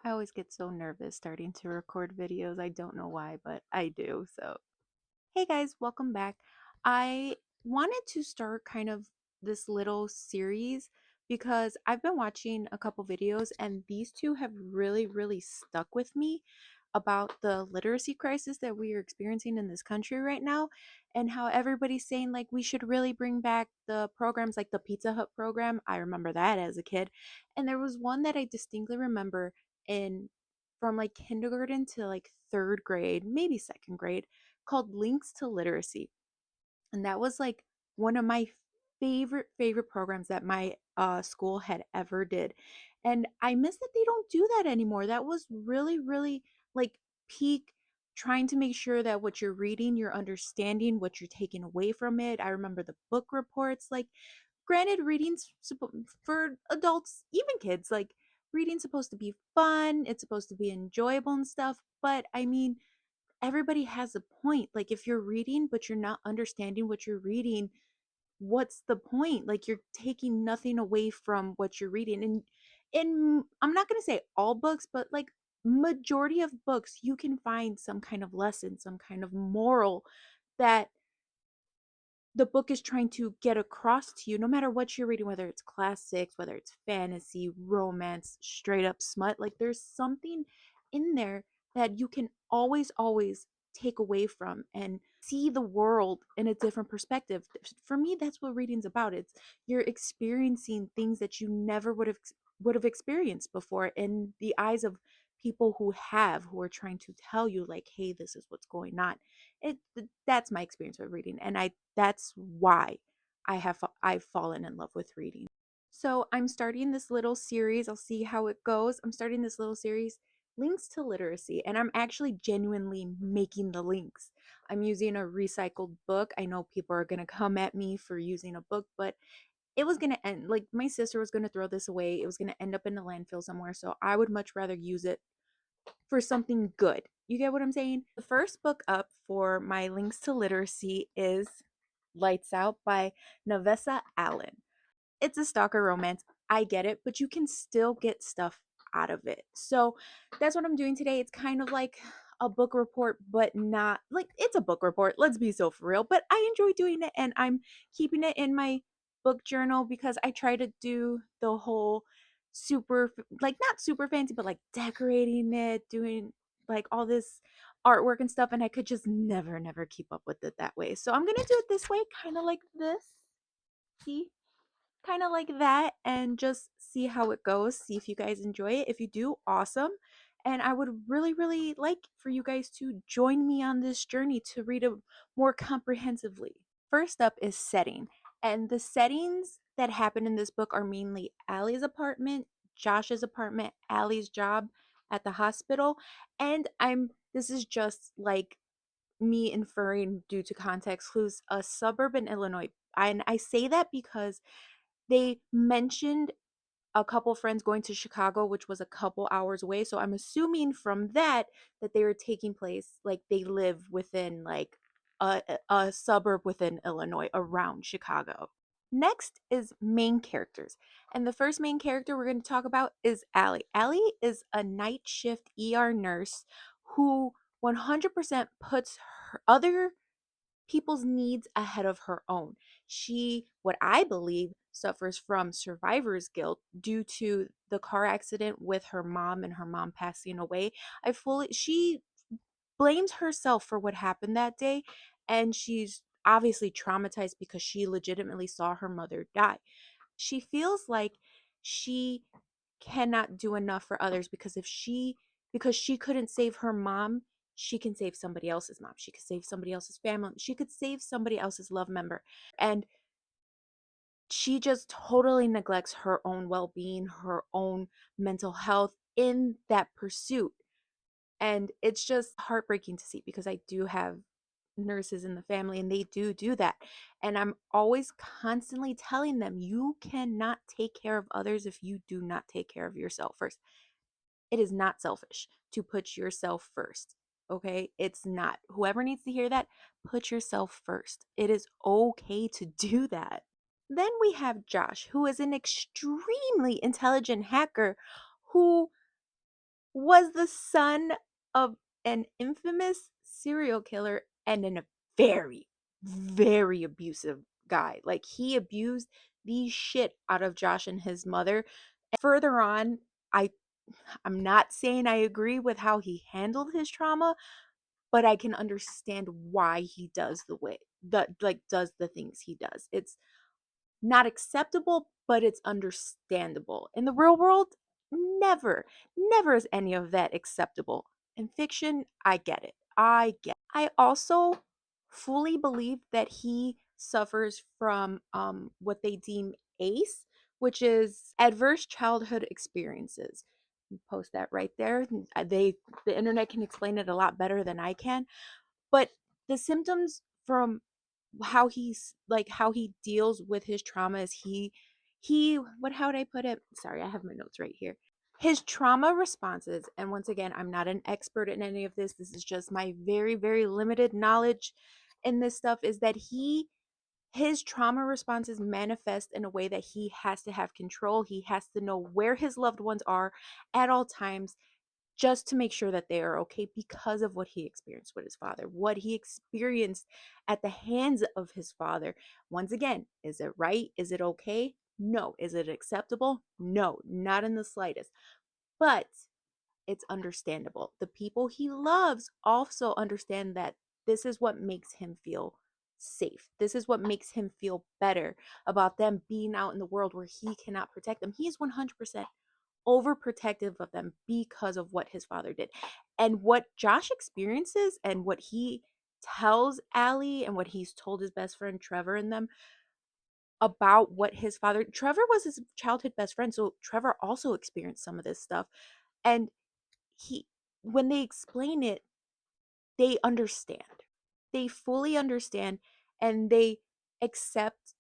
I always get so nervous starting to record videos. I don't know why, but I do. So, hey guys, welcome back. I wanted to start kind of this little series because I've been watching a couple videos and these two have really stuck with me about the literacy crisis that we are experiencing in this country right now, and how everybody's saying like we should really bring back the programs like the Pizza Hut program. I remember that as a kid. And there was one that I distinctly remember in from like kindergarten to like third grade, maybe second grade, called Links to Literacy. And that was like one of my favorite programs that my school had ever did. And I miss that they don't do that anymore. That was really like peak trying to make sure that what you're reading, you're understanding what you're taking away from it. I remember the book reports. Like, granted, reading's for adults, even kids, like reading's supposed to be fun, it's supposed to be enjoyable and stuff, but I mean, everybody has a point. Like, if you're reading but you're not understanding what you're reading, what's the point? Like, you're taking nothing away from what you're reading. And in I'm not going to say all books, but like majority of books you can find some kind of lesson, some kind of moral that the book is trying to get across to you, no matter what you're reading, whether it's classics, whether it's fantasy, romance, straight up smut. Like, there's something in there that you can always take away from and see the world in a different perspective. For me, that's what reading's about. It's you're experiencing things that you never would have experienced before in the eyes of people who are trying to tell you like, hey, this is what's going on. That's my experience with reading, and I that's why I've fallen in love with reading. So I'm starting this little series. I'll see how it goes. I'm starting this little series, Links to Literacy, and I'm actually genuinely making the links. I'm using a recycled book. I know people are going to come at me for using a book, but it was going to end, like, my sister was going to throw this away. It was going to end up in a landfill somewhere, so I would much rather use it for something good. You get what I'm saying? The first book up for my Links to Literacy is Lights Out by Navessa Allen. It's a stalker romance. I get it, but you can still get stuff out of it. So that's what I'm doing today. It's kind of like a book report, but not like it's a book report. Let's be so for real. But I enjoy doing it, and I'm keeping it in my book journal because I try to do the whole like, not super fancy, but like decorating it, doing like all this artwork and stuff. And I could just never keep up with it that way. So I'm going to do it this way, kind of like this. See? Kind of like that, and just see how it goes, see if you guys enjoy it. If you do, awesome. And I would really like for you guys to join me on this journey to read it more comprehensively. First up is setting, and the settings that happen in this book are mainly Allie's apartment, Josh's apartment, Allie's job at the hospital. And this is just like me inferring due to context clues, a suburb in Illinois. And I say that because they mentioned a couple friends going to Chicago, which was a couple hours away. So I'm assuming from that they were taking place, like they live within like a suburb within Illinois around Chicago. Next is main characters. And the first main character we're going to talk about is Allie. Allie is a night shift ER nurse who 100% puts her other people's needs ahead of her own. She, what I believe, suffers from survivor's guilt due to the car accident with her mom and her mom passing away. She blames herself for what happened that day, and she's obviously traumatized because she legitimately saw her mother die. She feels like she cannot do enough for others because she couldn't save her mom, she can save somebody else's mom, she could save somebody else's family, she could save somebody else's love member. And she just totally neglects her own well-being, her own mental health in that pursuit. And it's just heartbreaking to see because I do have nurses in the family and they do that. And I'm always constantly telling them, you cannot take care of others if you do not take care of yourself first. It is not selfish to put yourself first. Okay? It's not. Whoever needs to hear that, put yourself first. It is okay to do that. Then we have Josh, who is an extremely intelligent hacker who was the son of an infamous serial killer and a very, very abusive guy. Like, he abused the shit out of Josh and his mother. And further on, I I'm not saying I agree with how he handled his trauma, but I can understand why he does the way that like does the things he does. It's not acceptable, but it's understandable. In the real world, never, never is any of that acceptable. In fiction, I get it. I get it. I also fully believe that he suffers from what they deem ACE, which is adverse childhood experiences. Post that right there. The internet can explain it a lot better than I can, but the symptoms from how he deals with his trauma is he what how would I put it? Sorry, I have my notes right here. His trauma responses, and once again, I'm not an expert in any of this. This is just my very, very limited knowledge in this stuff, is that his trauma responses manifest in a way that he has to have control. He has to know where his loved ones are at all times, just to make sure that they are okay because of what he experienced with his father, what he experienced at the hands of his father. Once again, is it right? Is it okay? No. Is it acceptable? No, not in the slightest. But it's understandable. The people he loves also understand that this is what makes him feel safe. This is what makes him feel better about them being out in the world where he cannot protect them. He is 100% overprotective of them because of what his father did. And what Josh experiences and what he tells Allie and what he's told his best friend Trevor and them about what his father, Trevor was his childhood best friend, so Trevor also experienced some of this stuff. And he, when they explain it, they understand. They fully understand, and they accept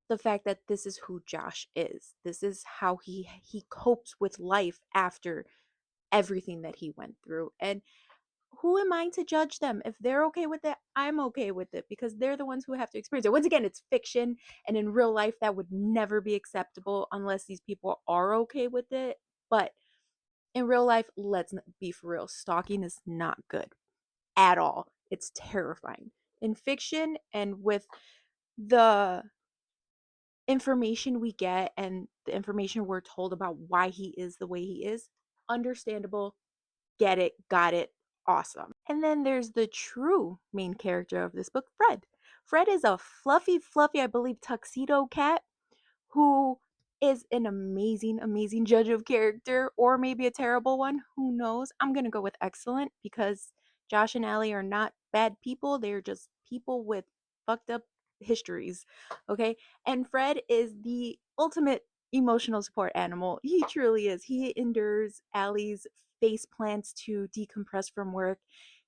the fact that this is who Josh is. This is how he copes with life after everything that he went through. And who am I to judge them? If they're okay with it, I'm okay with it, because they're the ones who have to experience it. Once again, it's fiction, and in real life that would never be acceptable unless these people are okay with it. But in real life, let's be for real, stalking is not good at all. It's terrifying. In fiction, and with the information we get and the information we're told about why he is the way he is, understandable, get it, got it, awesome. And then there's the true main character of this book, Fred. Fred is a fluffy, fluffy, I believe, tuxedo cat who is an amazing, amazing judge of character, or maybe a terrible one. Who knows? I'm going to go with excellent, because Josh and Allie are not bad people. They're just people with fucked up histories. Okay. And Fred is the ultimate emotional support animal. He truly is. He endures Allie's face plants to decompress from work.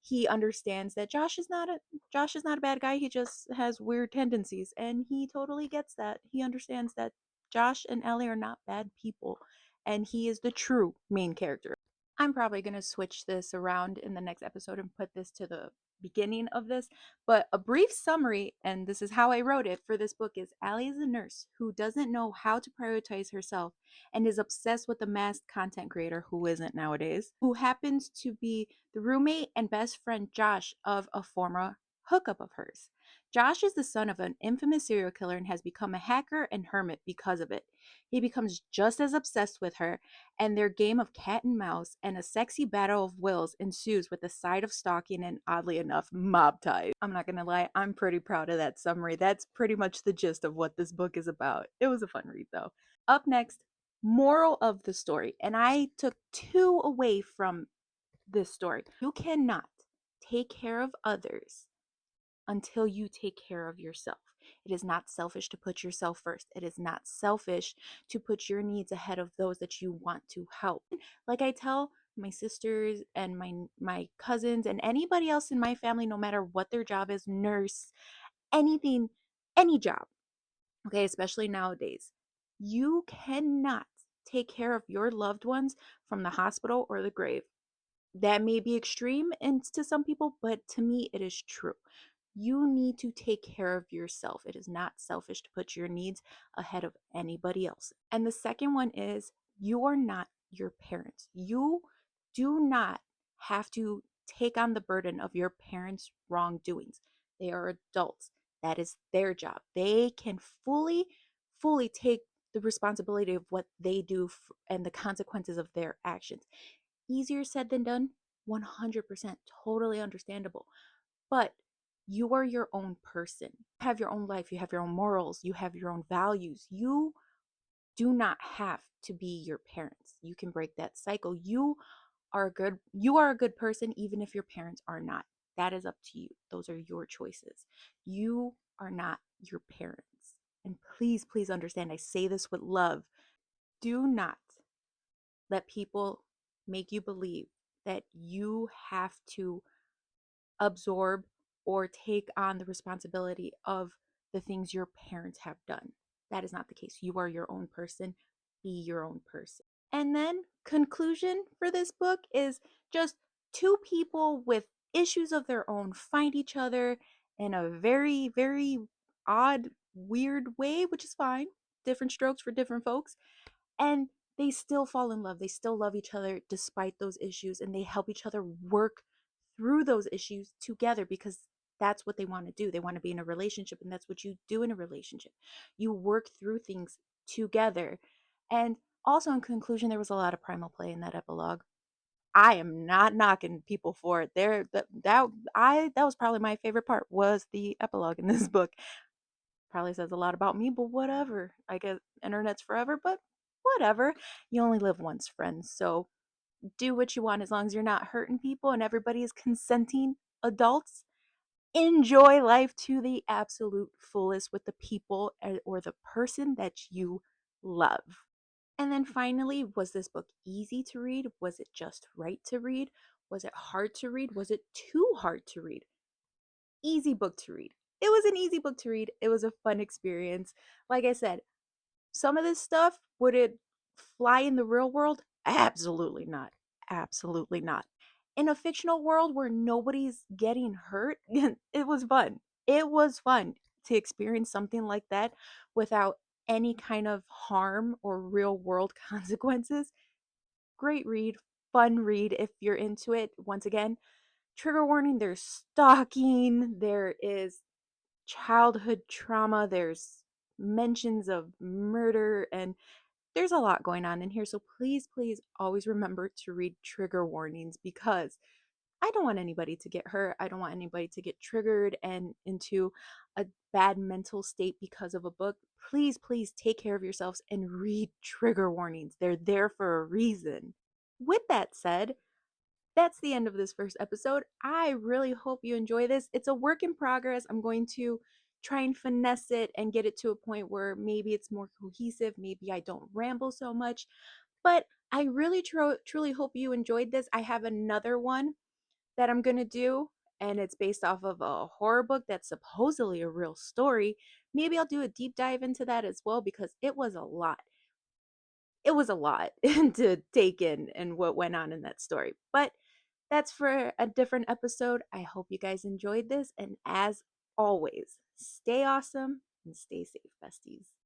He understands that Josh is not a bad guy. He just has weird tendencies, and he totally gets that. He understands that Josh and Ellie are not bad people, and he is the true main character. I'm probably going to switch this around in the next episode and put this to the beginning of this, but a brief summary, and this is how I wrote it for this book, is Allie is a nurse who doesn't know how to prioritize herself and is obsessed with a masked content creator who isn't nowadays, who happens to be the roommate and best friend Josh of a former hookup of hers. Josh is the son of an infamous serial killer and has become a hacker and hermit because of it. He becomes just as obsessed with her, and their game of cat and mouse and a sexy battle of wills ensues with a side of stalking and, oddly enough, mob ties. I'm not gonna lie, I'm pretty proud of that summary. That's pretty much the gist of what this book is about. It was a fun read, though. Up next, moral of the story. And I took two away from this story. You cannot take care of others until you take care of yourself. It is not selfish to put yourself first. It is not selfish to put your needs ahead of those that you want to help. Like I tell my sisters and my cousins and anybody else in my family, no matter what their job is, nurse, anything, any job, okay, especially nowadays, you cannot take care of your loved ones from the hospital or the grave. That may be extreme and to some people, but to me, it is true. You need to take care of yourself. It is not selfish to put your needs ahead of anybody else. And the second one is, you are not your parents. You do not have to take on the burden of your parents' wrongdoings. They are adults. That is their job. They can fully take the responsibility of what they do and the consequences of their actions. Easier said than done, 100%, totally understandable. But you are your own person. You have your own life, you have your own morals, you have your own values. You do not have to be your parents. You can break that cycle. You are a good person even if your parents are not. That is up to you. Those are your choices. You are not your parents. And please understand, I say this with love. Do not let people make you believe that you have to absorb or take on the responsibility of the things your parents have done. That is not the case. You are your own person. Be your own person. And then, conclusion for this book is just two people with issues of their own find each other in a very odd, weird way, which is fine. Different strokes for different folks. And they still fall in love. They still love each other despite those issues, and they help each other work through those issues together because that's what they want to do. They want to be in a relationship, and that's what you do in a relationship. You work through things together. And also, in conclusion, there was a lot of primal play in that epilogue. I am not knocking people for it. That was probably my favorite part was the epilogue in this book. Probably says a lot about me, but whatever. I guess internet's forever, but whatever. You only live once, friends. So do what you want as long as you're not hurting people and everybody is consenting adults. Enjoy life to the absolute fullest with the people or the person that you love. And then finally, was this book easy to read? Was it just right to read? Was it hard to read? Was it too hard to read? Easy book to read. It was an easy book to read. It was a fun experience. Like I said, some of this stuff, would it fly in the real world? Absolutely not. Absolutely not. In a fictional world where nobody's getting hurt, it was fun. It was fun to experience something like that without any kind of harm or real world consequences. Great read, fun read if you're into it. Once again, trigger warning, there's stalking, there is childhood trauma, there's mentions of murder, and there's a lot going on in here. So please always remember to read trigger warnings because I don't want anybody to get hurt. I don't want anybody to get triggered and into a bad mental state because of a book. Please take care of yourselves and read trigger warnings. They're there for a reason. With that said, that's the end of this first episode. I really hope you enjoy this. It's a work in progress. I'm going to try and finesse it and get it to a point where maybe it's more cohesive. Maybe I don't ramble so much. But I really truly hope you enjoyed this. I have another one that I'm going to do, and it's based off of a horror book that's supposedly a real story. Maybe I'll do a deep dive into that as well because it was a lot. It was a lot to take in and what went on in that story. But that's for a different episode. I hope you guys enjoyed this. And as always, stay awesome and stay safe, besties.